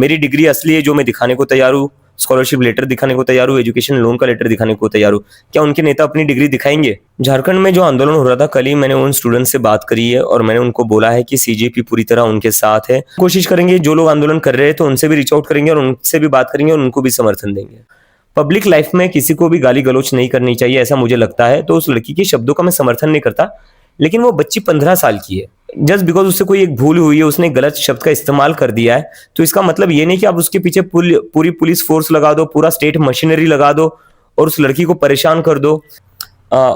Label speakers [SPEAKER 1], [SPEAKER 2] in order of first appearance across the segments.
[SPEAKER 1] मेरी डिग्री असली है जो मैं दिखाने को तैयार हूँ, स्कॉलरशिप लेटर दिखाने को तैयार हूँ, एजुकेशन लोन का लेटर दिखाने को तैयार हूँ। क्या उनके नेता अपनी डिग्री दिखाएंगे? झारखंड में जो आंदोलन हो रहा था, कल ही मैंने उन स्टूडेंट से बात करी है और मैंने उनको बोला है कि सीजेपी पूरी तरह उनके साथ है। कोशिश करेंगे जो लोग आंदोलन कर रहे हैं तो उनसे भी रीच आउट करेंगे और उनसे भी बात करेंगे और उनको भी समर्थन देंगे। पब्लिक लाइफ में किसी को भी गाली गलौच नहीं करनी चाहिए, ऐसा मुझे लगता है। तो उस लड़की के शब्दों का मैं समर्थन नहीं करता, लेकिन वो बच्ची 15 साल की है। जस्ट बिकॉज उससे कोई एक भूल हुई है, उसने गलत शब्द का इस्तेमाल कर दिया है, तो इसका मतलब ये नहीं कि आप उसके पीछे पूरी पुलिस फोर्स लगा दो, पूरा स्टेट मशीनरी लगा दो और उस लड़की को परेशान कर दो।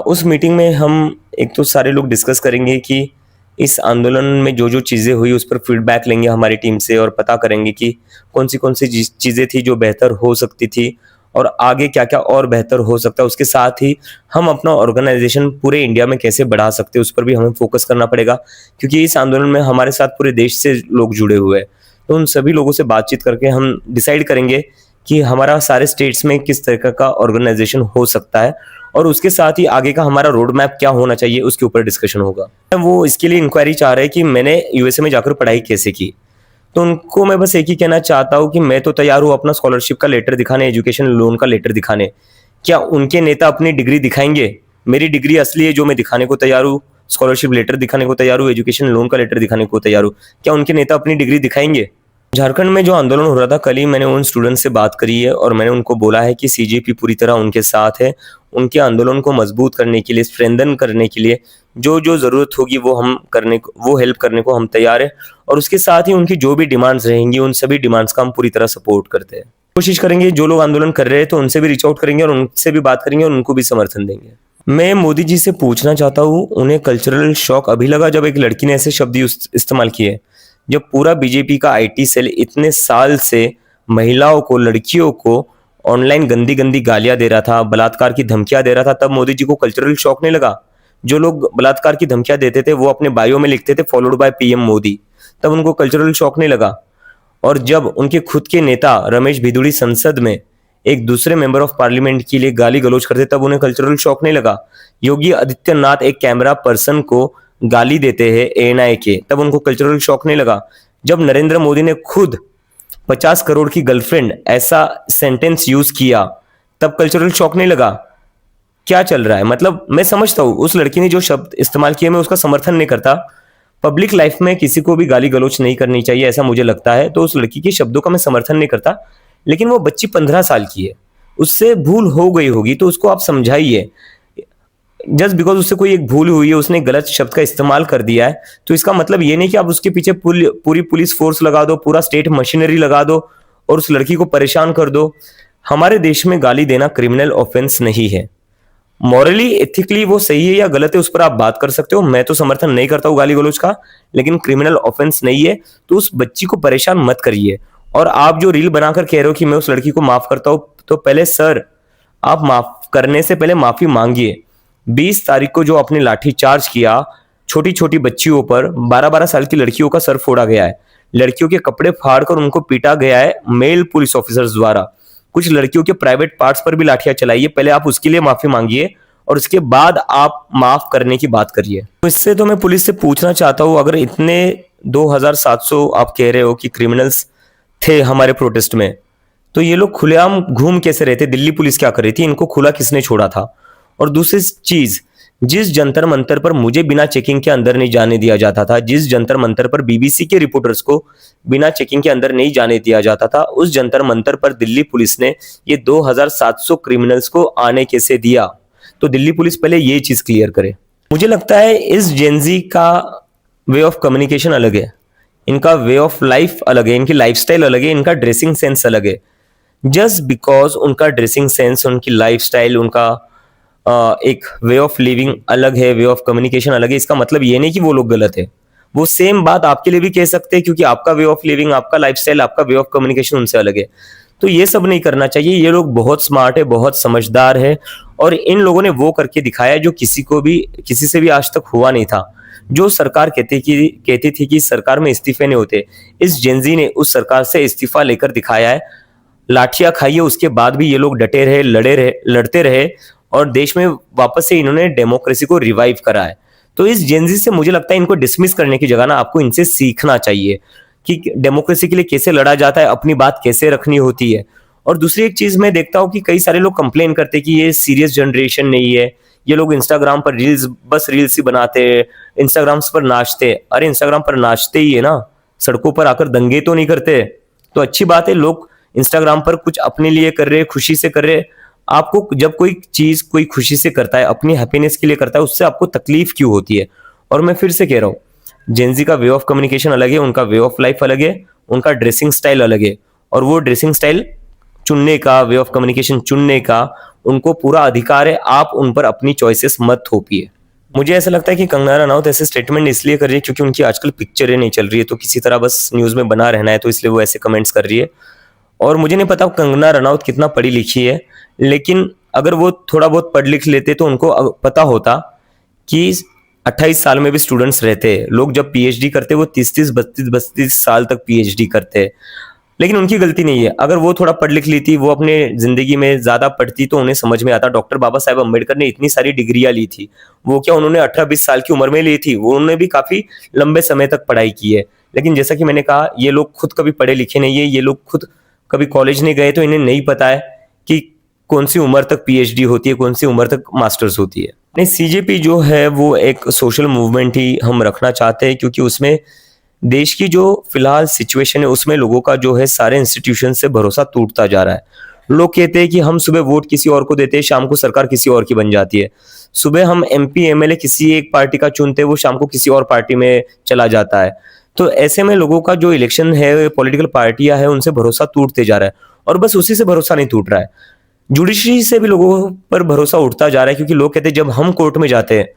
[SPEAKER 1] उस मीटिंग में हम एक तो सारे लोग डिस्कस करेंगे कि इस आंदोलन में जो जो चीज़ें हुई उस पर फीडबैक लेंगे हमारी टीम से और पता करेंगे कि कौन सी चीज़ें थी जो बेहतर हो सकती थी और आगे क्या क्या और बेहतर हो सकता है। उसके साथ ही हम अपना ऑर्गेनाइजेशन पूरे इंडिया में कैसे बढ़ा सकते हैं उस पर भी हमें फोकस करना पड़ेगा, क्योंकि इस आंदोलन में हमारे साथ पूरे देश से लोग जुड़े हुए हैं। तो उन सभी लोगों से बातचीत करके हम डिसाइड करेंगे कि हमारा सारे स्टेट्स में किस तरह का ऑर्गेनाइजेशन हो सकता है और उसके साथ ही आगे का हमारा रोड मैप क्या होना चाहिए उसके ऊपर डिस्कशन होगा। वो इसके लिए इंक्वायरी चाह रहे हैं कि मैंने यूएसए में जाकर पढ़ाई कैसे की। तो उनको मैं बस एक ही कहना चाहता हूँ कि मैं तो तैयार हूँ अपना स्कॉलरशिप का लेटर दिखाने, एजुकेशन लोन का लेटर दिखाने। क्या उनके नेता अपनी डिग्री दिखाएंगे? मेरी डिग्री असली है जो मैं दिखाने को तैयार हूँ, स्कॉलरशिप लेटर दिखाने को तैयार हूँ, एजुकेशन लोन का लेटर दिखाने को तैयार हूँ। क्या उनके नेता अपनी डिग्री दिखाएंगे? झारखंड में जो आंदोलन हो रहा था, कल ही मैंने उन स्टूडेंट से बात करी है और मैंने उनको बोला है कि सीजेपी पूरी तरह उनके साथ है। उनके आंदोलन को मजबूत करने के लिए, स्ट्रेंथन करने के लिए जो जो जरूरत होगी वो हेल्प करने को हम तैयार है और उसके साथ ही उनकी जो भी डिमांड्स रहेंगी उन सभी डिमांड्स का हम पूरी तरह सपोर्ट करते हैं। कोशिश करेंगे जो लोग आंदोलन कर रहे हैं तो उनसे भी रीच आउट करेंगे और उनसे भी बात करेंगे और उनको भी समर्थन देंगे। मैं मोदी जी से पूछना चाहता हूँ, उन्हें कल्चरल शॉक अभी लगा जब एक लड़की ने ऐसे शब्द इस्तेमाल किए? जब पूरा बीजेपी का आईटी सेल इतने साल से महिलाओं को, लड़कियों को ऑनलाइन गंदी गंदी गालियां दे रहा था, बलात्कार की धमकियां दे रहा था, तब मोदी जी को कल्चरल शॉक नहीं लगा? जो लोग बलात्कार की धमकियां देते थे वो अपने बायो में लिखते थे फॉलोड बाय पीएम मोदी, तब उनको कल्चरल शॉक नहीं लगा? और जब उनके खुद के नेता रमेश भिदुड़ी संसद में एक दूसरे मेंबर ऑफ पार्लियामेंट के लिए गाली गलौज करते तब उन्हें कल्चरल शॉक नहीं लगा? योगी आदित्यनाथ एक कैमरा पर्सन को गाली देते हैं एएनआई के, तब उनको कल्चरल शॉक नहीं लगा? जब नरेंद्र मोदी ने खुद 50 करोड़ की गर्लफ्रेंड ऐसा सेंटेंस यूज किया तब कल्चरल शॉक नहीं लगा? क्या चल रहा है? मतलब मैं समझता हूँ उस लड़की ने जो शब्द इस्तेमाल किए, मैं उसका समर्थन नहीं करता। पब्लिक लाइफ में किसी को भी गाली गलौच नहीं करनी चाहिए, ऐसा मुझे लगता है। तो उस लड़की के शब्दों का मैं समर्थन नहीं करता, लेकिन वो बच्ची 15 साल की है, उससे भूल हो गई होगी तो उसको आप समझाइए। जस्ट बिकॉज उससे कोई एक भूल हुई है, उसने गलत शब्द का इस्तेमाल कर दिया है, तो इसका मतलब ये नहीं कि आप उसके पीछे पूरी पुलिस फोर्स लगा दो, पूरा स्टेट मशीनरी लगा दो और उस लड़की को परेशान कर दो। हमारे देश में गाली देना क्रिमिनल ऑफेंस नहीं है। मॉरली, एथिकली वो सही है या गलत है उस पर आप बात कर सकते हो। मैं तो समर्थन नहीं करता हूँ गाली गलौज का, लेकिन क्रिमिनल ऑफेंस नहीं है, तो उस बच्ची को परेशान मत करिए। और आप जो रील बनाकर कह रहे हो कि मैं उस लड़की को माफ करता हूँ, तो पहले सर आप माफ करने से पहले माफी मांगिए। 20 तारीख को जो आपने लाठी चार्ज किया छोटी छोटी बच्चियों पर, 12-12 साल की लड़कियों का सर फोड़ा गया है, लड़कियों के कपड़े फाड़कर उनको पीटा गया है मेल पुलिस ऑफिसर्स द्वारा, कुछ लड़कियों के प्राइवेट पार्ट्स पर भी लाठियां चलाई है। पहले आप उसके लिए माफी मांगिए और उसके बाद आप माफ करने की बात करिए। तो इससे तो मैं पुलिस से पूछना चाहता हूं, अगर इतने 2700 आप कह रहे हो कि क्रिमिनल्स थे हमारे प्रोटेस्ट में, तो ये लोग खुलेआम घूम कैसे रहे थे? दिल्ली पुलिस क्या कर रही थी? इनको खुला किसने छोड़ा था? और दूसरी चीज, जिस जंतर मंतर पर मुझे बिना चेकिंग के अंदर नहीं जाने दिया जाता था, जिस जंतर मंतर पर बीबीसी के रिपोर्टर्स को बिना चेकिंग के अंदर नहीं जाने दिया जाता था, उस जंतर मंतर पर दिल्ली पुलिस ने ये 2700 क्रिमिनल्स को आने कैसे दिया? तो दिल्ली पुलिस पहले ये चीज क्लियर करे। मुझे लगता है इस जेनजी का वे ऑफ कम्युनिकेशन अलग है, इनका वे ऑफ लाइफ अलग है, इनकी लाइफस्टाइल अलग है, इनका ड्रेसिंग सेंस अलग है। जस्ट बिकॉज उनका ड्रेसिंग सेंस, उनकी लाइफस्टाइल, उनका एक वे ऑफ लिविंग अलग है, वे ऑफ कम्युनिकेशन अलग है, इसका मतलब ये नहीं कि वो लोग गलत है। वो सेम बात आपके लिए भी कह सकते हैं, क्योंकि आपका वे ऑफ लिविंग, आपका लाइफस्टाइल, आपका वे ऑफ कम्युनिकेशन उनसे अलग है। तो ये सब नहीं करना चाहिए। ये लोग बहुत स्मार्ट है, बहुत समझदार है और इन लोगों ने वो करके दिखाया जो किसी से भी आज तक हुआ नहीं था। जो सरकार कहती थी कि सरकार में इस्तीफे नहीं होते, इस जेनजी ने उस सरकार से इस्तीफा लेकर दिखाया है। लाठियां खाई है, उसके बाद भी ये लोग डटे रहे, लड़ते रहे और देश में वापस से इन्होंने डेमोक्रेसी को रिवाइव करा है। तो इस जेनजी से मुझे लगता है इनको डिसमिस करने की जगह ना आपको इनसे सीखना चाहिए, कि डेमोक्रेसी के लिए कैसे लड़ा जाता है, अपनी बात कैसे रखनी होती है। और दूसरी एक चीज मैं देखता हूँ कि कई सारे लोग कंप्लेन करते हैं कि ये सीरियस जनरेशन नहीं है, ये लोग इंस्टाग्राम पर रील्स, बस रील्स ही बनाते हैं, इंस्टाग्राम पर नाचते। अरे इंस्टाग्राम पर नाचते ही है ना, सड़कों पर आकर दंगे तो नहीं करते। तो अच्छी बात है, लोग इंस्टाग्राम पर कुछ अपने लिए कर रहे, खुशी से कर रहे। आपको जब कोई चीज कोई खुशी से करता है, अपनी हैप्पीनेस के लिए करता है, उससे आपको तकलीफ क्यों होती है? और मैं फिर से कह रहा हूँ, जेंजी का वे ऑफ कम्युनिकेशन अलग है, उनका वे ऑफ लाइफ अलग है, उनका ड्रेसिंग स्टाइल अलग है। और वो ड्रेसिंग स्टाइल चुनने का, वे ऑफ कम्युनिकेशन चुनने का उनको पूरा अधिकार है। आप उन पर अपनी चॉइसेस मत थोपिए। मुझे ऐसा लगता है कि कंगना रनौत ऐसे स्टेटमेंट इसलिए कर रही है क्योंकि उनकी आजकल पिक्चरें नहीं चल रही है, तो किसी तरह बस न्यूज में बना रहना है, तो इसलिए वो ऐसे कमेंट्स कर रही है। और मुझे नहीं पता कंगना रनौत कितना पढ़ी लिखी है, लेकिन अगर वो थोड़ा बहुत पढ़ लिख लेते तो उनको पता होता कि 28 साल में भी स्टूडेंट्स रहते हैं। लोग जब पीएचडी करते वो 30-30, 32-32 साल तक पीएचडी करते हैं। लेकिन उनकी गलती नहीं है। अगर वो थोड़ा पढ़ लिख ली थी, वो अपने जिंदगी में ज्यादा पढ़ती, तो उन्हें समझ में आता। डॉक्टर बाबा साहेब अम्बेडकर ने इतनी सारी डिग्रियां ली थी, वो क्या उन्होंने 18-20 साल की उम्र में ली थी? वो उन्होंने भी काफी लंबे समय तक पढ़ाई की है। लेकिन जैसा कि मैंने कहा, ये लोग खुद कभी पढ़े लिखे नहीं है, ये लोग खुद कभी कॉलेज नहीं गए, तो इन्हें नहीं पता है कि कौन सी उम्र तक पीएचडी होती है, कौन सी उम्र तक मास्टर्स होती है। नहीं, सीजेपी जो है वो एक सोशल मूवमेंट ही हम रखना चाहते हैं, क्योंकि उसमें देश की जो फिलहाल सिचुएशन है, उसमें लोगों का जो है सारे इंस्टीट्यूशन से भरोसा टूटता जा रहा है। लोग कहते हैं कि हम सुबह वोट किसी और को देते हैं, शाम को सरकार किसी और की बन जाती है। सुबह हम एमपी एमएलए किसी एक पार्टी का चुनते हैं, वो शाम को किसी और पार्टी में चला जाता है। तो ऐसे में लोगों का जो इलेक्शन है, पॉलिटिकल पार्टियां है, उनसे भरोसा टूटते जा रहा है। और बस उसी से भरोसा नहीं टूट रहा है, जुडिशरी से भी लोगों पर भरोसा उठता जा रहा है, क्योंकि लोग कहते हैं जब हम कोर्ट में जाते हैं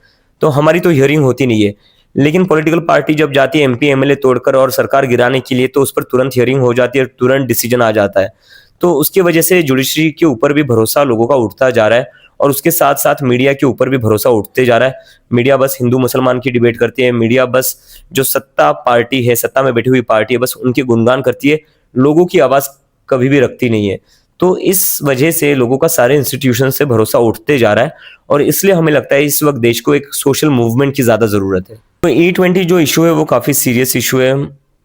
[SPEAKER 1] तो हमारी तो हियरिंग होती नहीं है, लेकिन पॉलिटिकल पार्टी जब जाती है एमपी एमएलए तोड़कर और सरकार गिराने के लिए, तो उस पर तुरंत हियरिंग हो जाती है, तुरंत डिसीजन आ जाता है। तो उसकी वजह से जुडिशरी के ऊपर भी भरोसा लोगों का उठता जा रहा है, और उसके साथ साथ मीडिया के ऊपर भी भरोसा उठते जा रहा है। मीडिया बस हिंदू मुसलमान की डिबेट करती है, मीडिया बस जो सत्ता पार्टी है, सत्ता में बैठी हुई पार्टी है, बस उनके गुणगान करती है, लोगों की आवाज कभी भी रखती नहीं है। तो इस वजह से लोगों का सारे इंस्टीट्यूशन से भरोसा उठते जा रहा है, और इसलिए हमें लगता है इस वक्त देश को एक सोशल मूवमेंट की ज्यादा जरूरत है। तो E20 जो इशू है वो काफी सीरियस इशू है।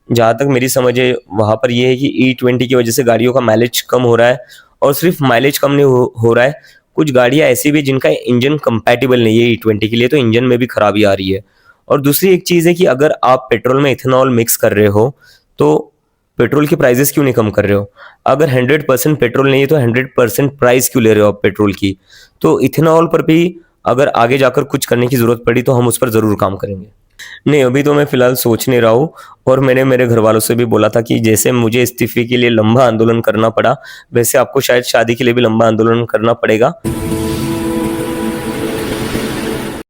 [SPEAKER 1] जहां तक मेरी समझ है वहां पर यह है कि E20 की वजह से गाड़ियों का माइलेज कम हो रहा है, और सिर्फ माइलेज कम नहीं हो रहा है, कुछ गाड़ियां ऐसी भी जिनका इंजन कंपैटिबल नहीं है E20 के लिए, तो इंजन में भी खराबी आ रही है। और दूसरी एक चीज है कि अगर आप पेट्रोल में इथेनॉल मिक्स कर रहे हो, तो पेट्रोल की प्राइसेस क्यों नहीं कम कर रहे हो? अगर 100% पेट्रोल नहीं है तो 100% प्राइस क्यों ले रहे हो आप पेट्रोल की? तो इथेनॉल पर भी अगर आगे जाकर कुछ करने की जरूरत पड़ी तो हम उस पर जरूर काम करेंगे। नहीं, अभी तो मैं फिलहाल सोच नहीं रहा हूँ, और मैंने मेरे घर वालों से भी बोला था कि जैसे मुझे इस्तीफे के लिए लंबा आंदोलन करना पड़ा, वैसे आपको शायद शादी के लिए भी लंबा आंदोलन करना पड़ेगा।